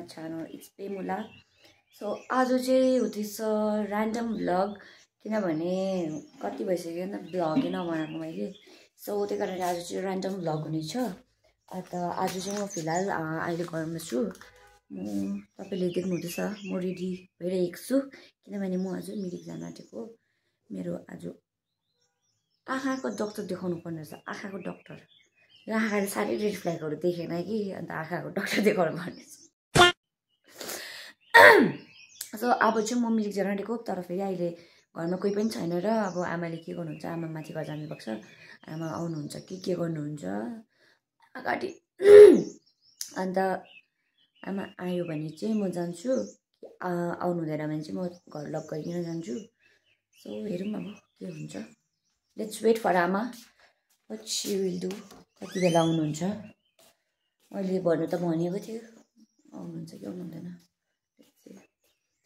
channel. It's Pemula. So आज चाहिँ हुँदैछ ऱ्यान्डम भ्लग किनभने कति भइसक्यो नि भ्लगै नबनाएको मैले सो त्यही कारणले आज चाहिँ ऱ्यान्डम भ्लग हुनेछ अन्त आज चाहिँ म फिलहाल अहिले घरमा छु तपाईले देख्नुहुँदैछ म रेडी भइरहेको छु किनभने म आज मिरिक जान आँटेको मेरो आज आँखाको डाक्टर देखाउनु पर्ने छ आँखाको डाक्टर र आँखाले सारै रेड फ्ल्यागहरु देखेन कि अन्त आँखाको डाक्टर देखाउनु पर्ने छ सो अब चाहिँ म मिरिक जान आँटेको तर फेरि अहिले घरमा कोही पनि छैन र अब आमाले के गर्नुहुन्छ आमा माथि घर जानु भएको छ आमा आउनुहुन्छ के गर्नुहुन्छ अगाडि अन्त आमा आयो भने चाहिँ म जान्छु आउनु हुँदैन भने चाहिँ म घर लक गरिकन जान्छु सो हेरौँ अब के हुन्छ लेट्स वेट फर आमा व्हाट शी विल डु कति बेला आउनुहुन्छ मैले भन्नु त भनेको थिएँ आउनुहुन्छ कि आउनु हुँदैन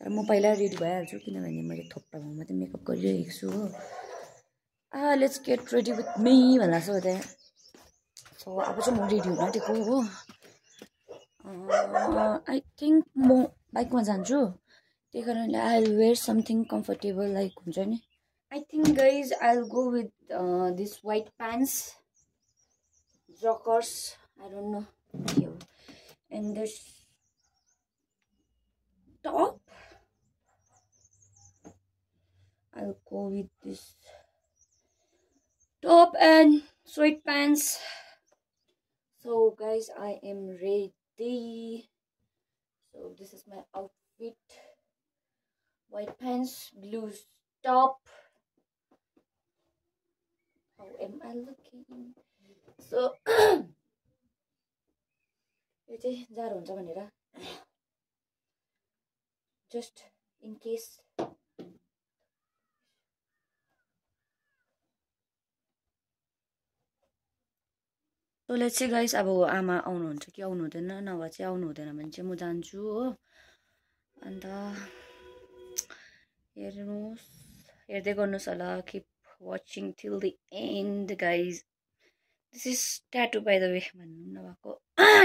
तर म पहिला रेडी भइहाल्छु किनभने मैले थोप्पा भाउमा त मेकअप गरिरहेको छु हो let's get ready with me भन्ला छ त्यहाँ सो अब चाहिँ म रेडी हुन आँटेको हो आई थिङ्क म बाइकमा जान्छु त्यही कारणले I will wear something comfortable like हुन्छ नि I think guys I will go with this white pants joggers I don't know के हो and this top I'll go with this top and sweatpants so guys I am ready so this is my outfit white pants blue top how am I looking so यो चाहिँ जाडो हुन्छ भनेर just in case so let's say guys अब आमा आउनुहुन्छ कि आउनु हुँदैन नभए चाहिँ आउनु हुँदैन भने चाहिँ म जान्छु हो अन्त हेर्नुस् हेर्दै गर्नुस् होला keep watching till the end guys this is tattoo by the way भन्नु नभएको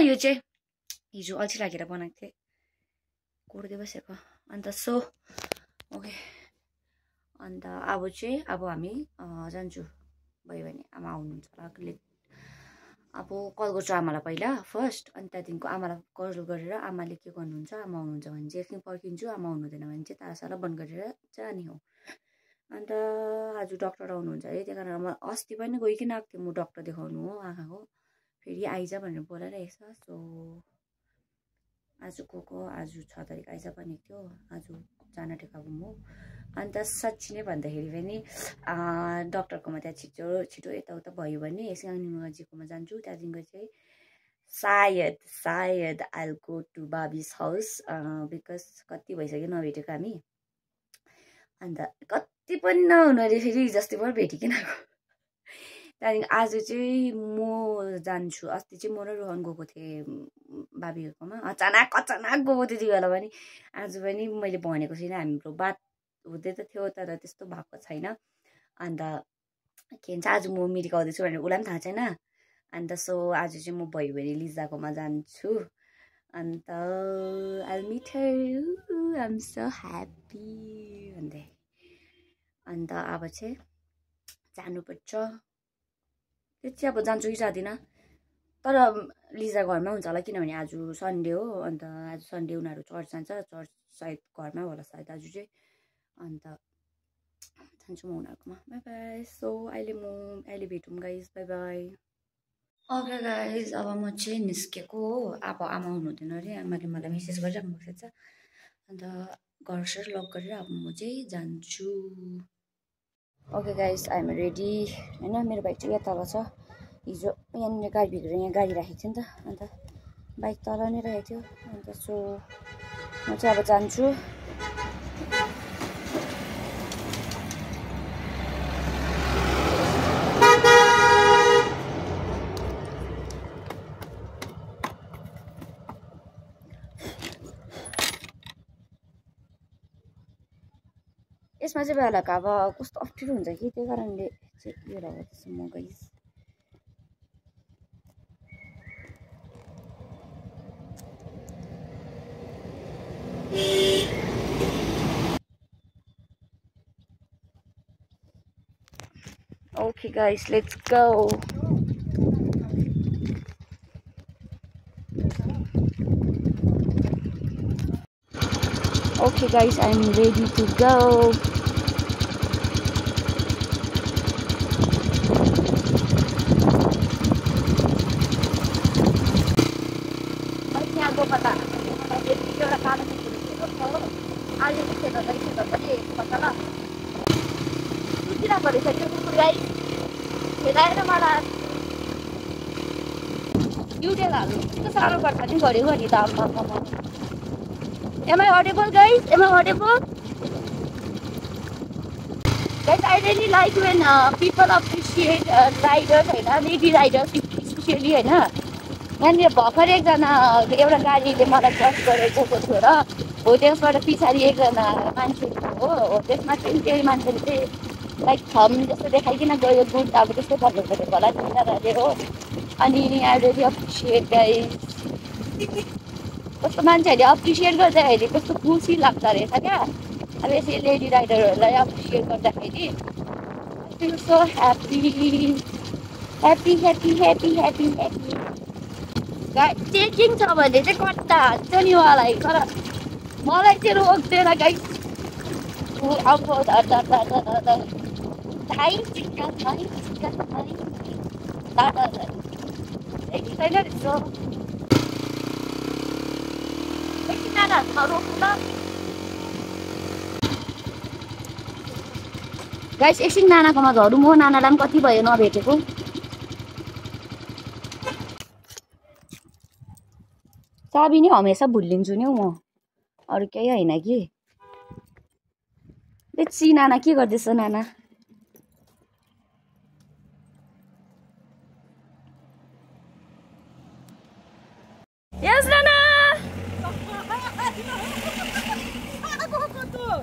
यो चाहिँ हिजो अल्छी लागेर बनाएको थिएँ कोर्दै बसेको अन्त सो ओके अन्त अब चाहिँ अब हामी जान्छु भयो भने आमा आउनुहुन्छ होला अब कल गर्छु आमालाई पहिला फर्स्ट अनि त्यहाँदेखिको आमालाई कल गरेर आमाले के गर्नुहुन्छ आमा आउनुहुन्छ भने चाहिँ एकछिन पर्खिन्छु आमा आउनु हुँदैन भने चाहिँ तारसाला बन्द गरेर जाने हो अन्त आज डाक्टर आउनुहुन्छ है त्यही कारण म अस्ति पनि गइकन आएको थिएँ म डाक्टर देखाउनु हो आँखाको फेरि आइज भनेर बोलाइरहेको छ सो आज गएको आज 6 तारिक आइज भनेको थियो आज जान आँटेको अब म अन्त साँच्ची नै भन्दाखेरि पनि डाक्टरकोमा त्यहाँ छिटो यताउता भयो भने सिङनिमाजीकोमा जान्छु त्यहाँदेखिको चाहिँ सायद आई विल गो टु बाबिस हाउस बिकज कति भइसक्यो नभेटेको हामी अन्त कति पनि नहुनु अरे फेरि जस्तै भएर भेटिकन आएको त्यहाँदेखि आज चाहिँ म जान्छु अस्ति चाहिँ म र रोहन गएको थिएँ बाबीहरूकोमा अचानक गएको थियो त्यति बेला पनि आज पनि मैले भनेको छुइनँ हाम्रो बात हुँदै त थियो तर त्यस्तो भएको छैन अन्त के भन्छ आज म मिरिक आउँदैछु भनेर उसलाई पनि थाहा छैन अन्त सो आज चाहिँ म भयो भने लिजाकोमा जान्छु अन्त I will meet her I am so happy भन्दै अन्त अब चाहिँ जानुपर्छ त्यो चाहिँ अब जान्छु कि जाँदिनँ तर लिजा घरमै हुन्छ होला किनभने आज सन्डे हो अन्त आज सन्डे उनीहरू चर्च जान्छ चर्च सायद घरमै होला सायद आज चाहिँ अन्त जान्छु म उनीहरूकोमा बाई बाई सो अहिले भेटौँ guys by by okay guys अब म चाहिँ निस्केको हो अब आमा आउनु हुँदैन अरे आमाले मलाई मेसेज गरिराख्नु भएको छ अन्त घर लक गरेर अब म चाहिँ जान्छु okay guys I am ready होइन मेरो बाइक चाहिँ यहाँ तल छ हिजो यहाँनिर गाडी बिग्रेर यहाँ गाडी राखेको थियो नि त अन्त बाइक तल नै राखेको थियो अन्त सो म चाहिँ अब जान्छु यसमा चाहिँ बेलाको अब कस्तो अप्ठ्यारो हुन्छ कि त्यही कारणले चाहिँ यो लगाउँदैछु म guys Okay guys, let's go. Okay guys, I'm ready to go. Am I audible, guys? Am I audible? Guys, I really like when people appreciate riders, lady riders especially, यहाँनिर भर्खर एकजना एउटा गाडीले मलाई क्रस गरेको थियो र हो त्यसबाट पछाडि एकजना मान्छे हो त्यसमा चाहिँ त्यही मान्छेले चाहिँ लाइक थम जस्तो देखाइकन गयो गुड अब त्यस्तै गर्नु पऱ्यो होला तिनीहरूले हो अनि आई रियली अप्रिसिएट गाइस कस्तो मान्छेहरूले अप्रिसिएट गर्दाखेरि कस्तो खुसी लाग्दो रहेछ क्या अब यसरी लेडी राइडरहरूलाई अप्रिसिएट गर्दाखेरि I feel so happy happy happy happy happy happy checking छ भने चाहिँ कट्टा हान्छ नि मलाई तर मलाई चाहिँ रोक्दैन गाइस अब गाइस एकछिन नानाकोमा झरौँ म नानालाई पनि कति भयो नभेटेको चाबी नै हमेसा भुलिन्छु नि हौ म अरू केही होइन कि लेट्स सी नाना के गर्दैछ नाना यस नाना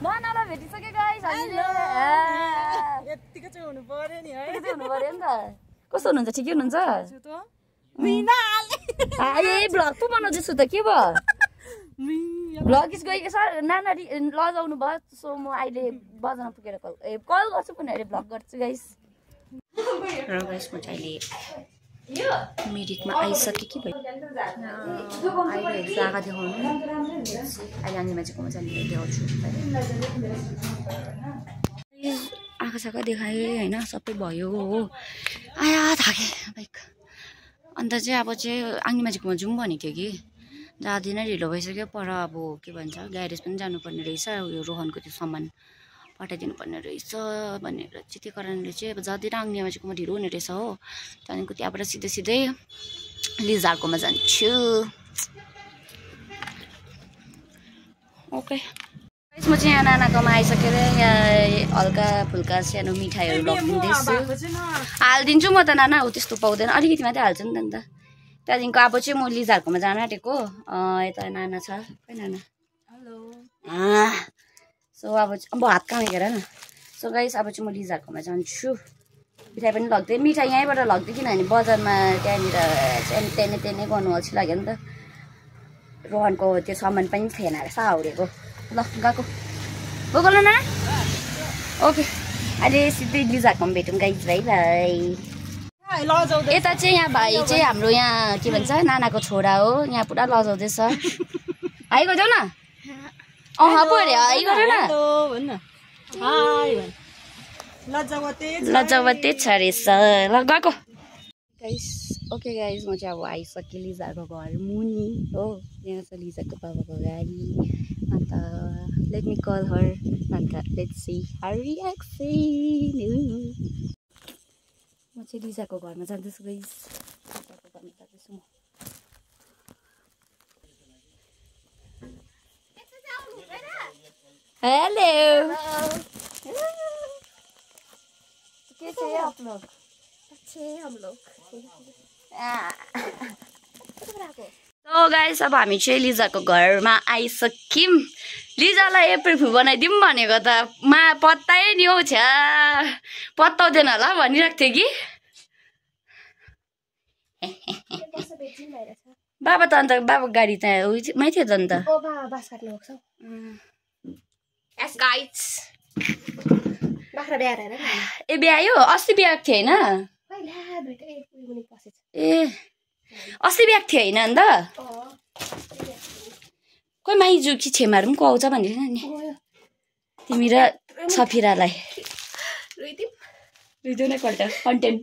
नानालाई भेटिसक्यो गाइस हामीले यतिको चाहिँ हुनु पर्यो नि है हुनु पर्यो नि त कस्तो हुनुहुन्छ ठिकै हुनुहुन्छ ए भ्लग पो बनाउँदैछु त के भयो भ्लग इज गएको सर नाना लजाउनु भयो सो म अहिले बजारमा पुगेर कल गर्छु पनि अहिले भ्लग गर्छु गाइस र गाइस म चाहिँ अहिले मिरिकमा आइसकेँ कि भाइ अहिले जग्गा देखाउनु अहिले आङ्गीमा चाहिँ कोमा जाने देखाउँछु आँखा साखा देखाएँ होइन सबै भयो हो आया थाकेँ बाइक अन्त चाहिँ अब चाहिँ आङ्गीमा चाहिँ जाउँ भनेको थियो कि जाँदिनँ ढिलो भइसक्यो पर अब के भन्छ ग्यारेज पनि जानुपर्ने रहेछ उयो रोहनको त्यो सामान पठाइदिनु पर्ने रहेछ भनेर चाहिँ त्यो कारणले चाहिँ अब जाँदैन आङ्गीमा चाहिँ ढिलो हुने रहेछ हो त्यहाँदेखिको त्यहाँबाट सिधै सिधै लिजारकोमा जान्छु ओके म चाहिँ यहाँ नानाकोमा आइसकेर यहाँ हल्का फुल्का सानो मिठाईहरू लगिदिँदैछु हालिदिन्छु म त नाना हो त्यस्तो पाउँदैन अलिकति मात्रै हाल्छु नि त त्यहाँदेखिको अब चाहिँ म लिजारकोमा जान आँटेको यता नाना छ खै नाना हेलो सो अब हात कहाँ हेर न सो गाइस अब चाहिँ म लिजारकोमा जान्छु मिठाई पनि लग्दै मिठाई यहीँबाट लग्दै किनभने बजारमा त्यहाँनिर तेने गर्नु अल्छी लाग्यो नि त रोहनको त्यो सामान पनि थिएन रहेछ हाउरेको ल गएको गएको ल ना ओके अहिले सिधै लिजारकोमा भेटौँ गाइस भाइ भाइ यता चाहिँ यहाँ भाइ चाहिँ हाम्रो यहाँ के भन्छ नानाको छोरा हो यहाँ पुरा लजाउँदैछ हाई गरिदेऊ न पो अरे हाई गर न लजावते छ रहेछ ल गएको गाइस ओके गाइस म चाहिँ अब आइसकेँ लिजाको घर मुनि हो यहाँ छ लिजाको बाबाको गाडी अन्त लेट मी कल हर अन्त लेट्स सी हर रिएक्सन म चाहिँ लिजाको घरमा जाँदैछु गाइस लिजाको घरमा जाँदैछु म हेलो कैसे हैं आप लोग अच्छे हैं हम लोग तो गाइस अब हामी चाहिँ लिजाको घरमा आइसक्यौँ लिजालाई एप्रिल फुल बनाइदिउँ भनेको त पत्तै नि हौ छ्या पत्ताउँदैन होला भनिरहेको थियो कि बाबा त अन्त बाबाको गाडी त मै थियो त अन्त बाख्रा बिहा हेरेर ए बिहायो अस्ति बिहाएको थियो हैन पहिला दुईटा एक मुनि पसेछ ए अस्ति बिहाएको थियो हैन अन्त कोही माइजू कि छेमाहरू पनि को आउँछ भन्दै थिएन नि तिमी र सफिरालाई रुइदिउ न एकपल्ट कन्टेन्ट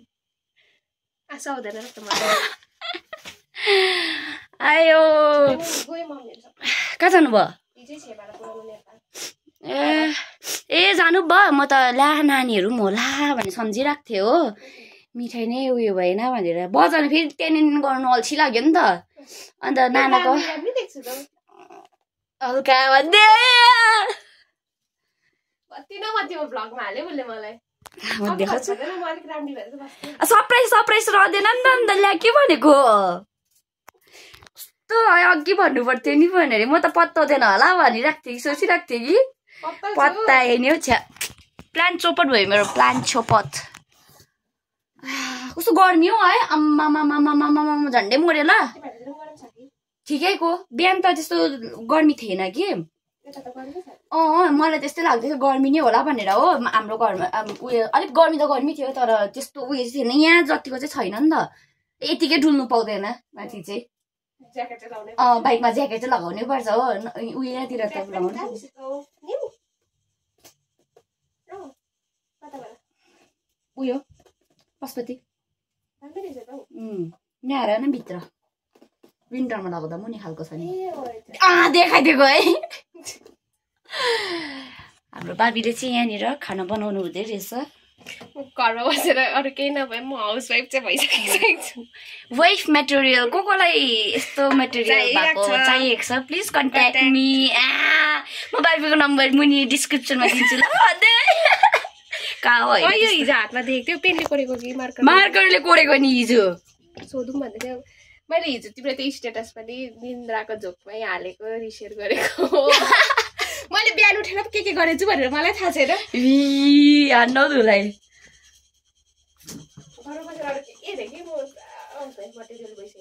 आशा हुँदैन त आयो कहाँ जानुभयो ए जानु भयो म त ला नानीहरू पनि होला भनेर सम्झिरहेको थिएँ हो मिठाई नै उयो भएन भनेर बजारमा फेरि त्यहाँनिर गर्नु अल्छी लाग्यो नि त अन्त नानाको हल्का भन्दै सरप्राइज रहँदैन नि त अन्त ल्या के भनेको कस्तो अघि भन्नु पर्थ्यो नि भनेर म त पत्ताउँदैन होला भनिरहेको थिएँ कि सोचिरहेको थिएँ कि पत्ताए नि हौ छ्या प्लान्ट चोपट भयो मेरो प्लान्ट चोपट कस्तो गर्मी हो है आम्मा झन्डै मर्यो ल ठिकैको बिहान त त्यस्तो गर्मी थिएन कि मलाई त्यस्तै लाग्दैथ्यो गर्मी नै होला भनेर हो हाम्रो घरमा उयो अलिक गर्मी त गर्मी थियो तर त्यस्तो उयो चाहिँ थिएन यहाँ जतिको चाहिँ छैन नि त यतिकै डुल्नु पाउँदैन माथि चाहिँ बाइकमा ज्याकेट चाहिँ लगाउनै पर्छ हो उयोतिर त लगाउनु उयो पशुपति यहाँ न भित्र विन्टरमा लगाउँदा मुनि खालको छ नि देखाइदिएको है हाम्रो बाबीले चाहिँ यहाँनिर खाना बनाउनु हुँदै रहेछ घरमा बसेर अरू केही नभए म हाउस वाइफ चाहिँ भइसकेको छु वाइफ मेटेरियल कोलाई यस्तो मेटेरियल भएको चाहिएको छ प्लिज कन्ट्याक्ट मी म बाबीको नम्बर मुनि डिस्क्रिप्सनमा दिन्छु ल कहाँ हो यो हिजो हातमा देखेको थियो पेनले कोरेको कि मार्करले कोरेको नि हिजो सोधौँ भन्दै थियो मैले हिजो तिम्रो त्यो स्टेटस पनि निन्द्राको झोकमै हालेको रिसेयर गरेको मैले बिहान उठेर के गरेछु भनेर मलाई थाहा छैन हान्नौ धुलाई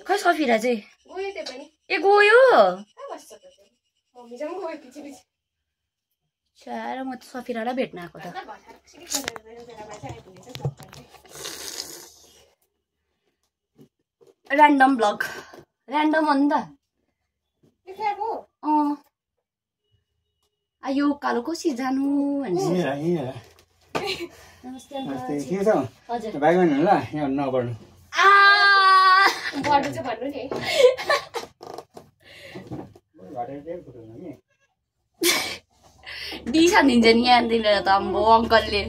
खै सफिरा चाहिँ ए गयो र म त सफिरालाई भेट्न आएको त ऱ्यान्डम ब्लग ऱ्यान्डम हो नि त यो कालो कसरी जानु डिसन दिन्छ नि यहाँनिर त अम्बो अङ्कलले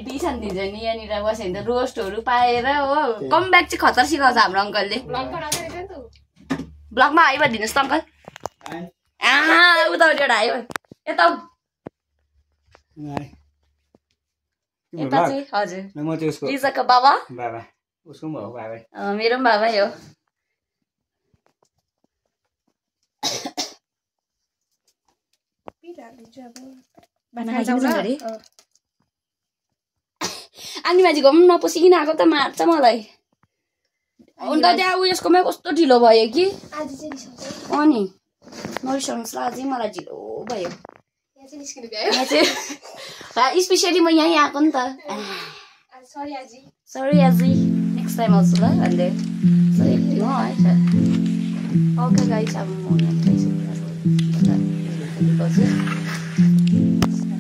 डिसन दिन्छ नि यहाँनिर बस्यो भने त रोस्टहरू पाएर हो कम ब्याक चाहिँ खतर सिकाउँछ हाम्रो अङ्कलले ब्लगमा आइ भनिदिनुहोस् त अङ्कल उताबाट एउटा आयो यता चाहिँ हजुर रिजाको बाबा मेरो पनि बाबै हो आनीबाजीको पनि नपसिकन आएको त मार्छ मलाई अन्त त्यहाँ उयसकोमा कस्तो ढिलो भयो कि अनि नरिसाउनुहोस् ल अझै मलाई ढिलो भयो स्पेसली म यहीँ आएको नि त सरी आजी नेक्स्ट टाइम आउँछु ल भन्दै ओके गाइस अब म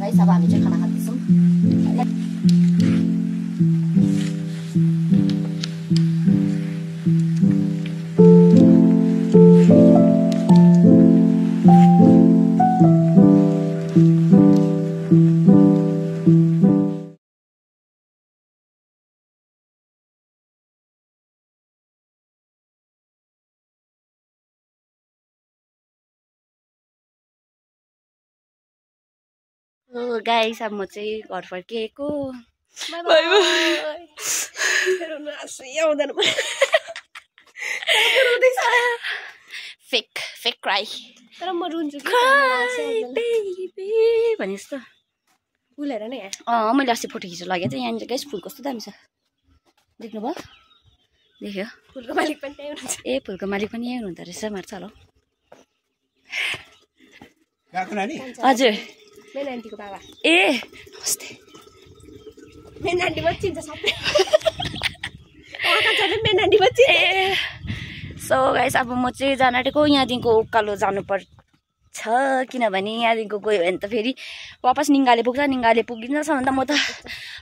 गाइस अब हामी चाहिँ खाना खाँदैछौँ गाइस अब म चाहिँ घर फर्किएको फेक क्राई तर म रुन्छु भने जस्तो फुलहेर नै मैले अस्ति फोटो खिचेर लगेको थिएँ यहाँनिर गाइस फुल कस्तो दामी छ देख्नुभयो देख्यो फुलको मालिक पनि त्यही हुनुहुन्छ ए फुलको मालिक पनि यही हुनुहुँदो रहेछ मार्छ होला हजुर मेरो आन्टीको बाबा ए नमस्ते मेन आन्टीमा चिन्छ सबै मेन आन्टी सो गाइस अब म चाहिँ जान आँटेको यहाँदेखिको उकालो जानुपर्छ किनभने यहाँदेखिको गयो भने त फेरि वापस निङ्गाले पुग्छ निङ्गाले पुगिन्छसम्म त म त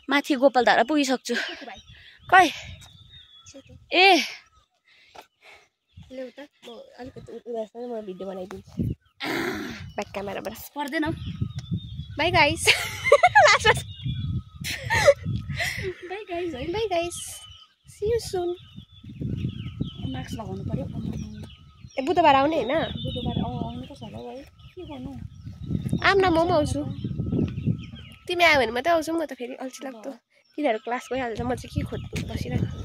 माथि गोपालधारा पुगिसक्छु खै ए ल्याउ त म अलिकति उदासमा म भिडियो बनाइदिन्छु ब्याक क्यामेराबाट पर्दैन bye guys bye guys see you soon mask लगाउनु पर्यो ए बुधबार आउने हैन बुधबार आउनु त छ होला है के गर्नु आम्न म पनि आउँछु तिमी आयो भने मात्रै आउँछु म त फेरि अल्छी लाग्दो तिनीहरू क्लास गइहाल्छ म चाहिँ के खोज्नु बसिरहेको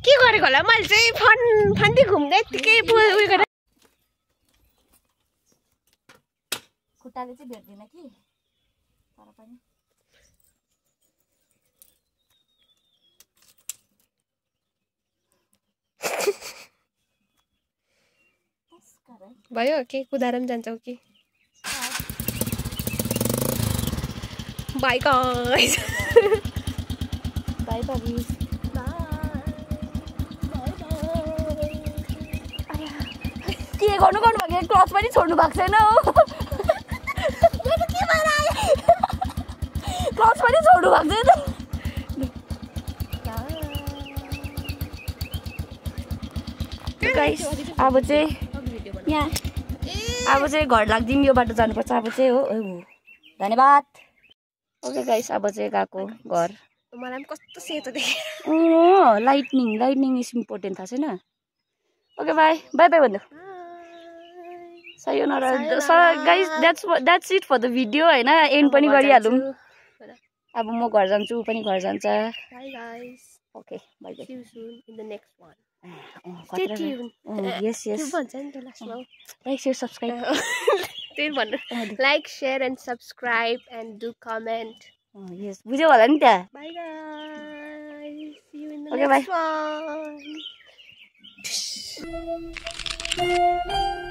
के गरेको होला मैले चाहिँ फन्दी घुम्दै यत्तिकै उयो गरेर खुट्टाले चाहिँ भेट्दैन कि तर पनि भयो के कुदाएर पनि जान्छौ कि बाई गाइस बाई बाई के गर्नु भएको क्लच पनि छोड्नु भएको छैन हो क्लच पनि छोड्नु भएको छैन गाइस अब चाहिँ यहाँ अब चाहिँ घर लाग्दिउँ यो बाटो जानुपर्छ अब चाहिँ हो धन्यवाद ओके गाइस अब चाहिँ गएको घर मलाई पनि कस्तो सेतो देखेँ लाइटनिङ इज इम्पोर्टेन्ट थाहा छैन ओके बाई बाई बाई भन्नु sayonara guys that's it for the video हैन एन्ड पनि गरिहालौं अब म घर जान्छु पनि घर जान्छ bye guys okay bye bye see you soon in the next one stay tuned yes भन्छ नि त लास्टमा लाइक शेयर सब्स्क्राइब त्यही भन्नु like share and subscribe and do comment yes बुझ्यौ होला नि त्यहाँ bye guys see you in the okay, next bye. one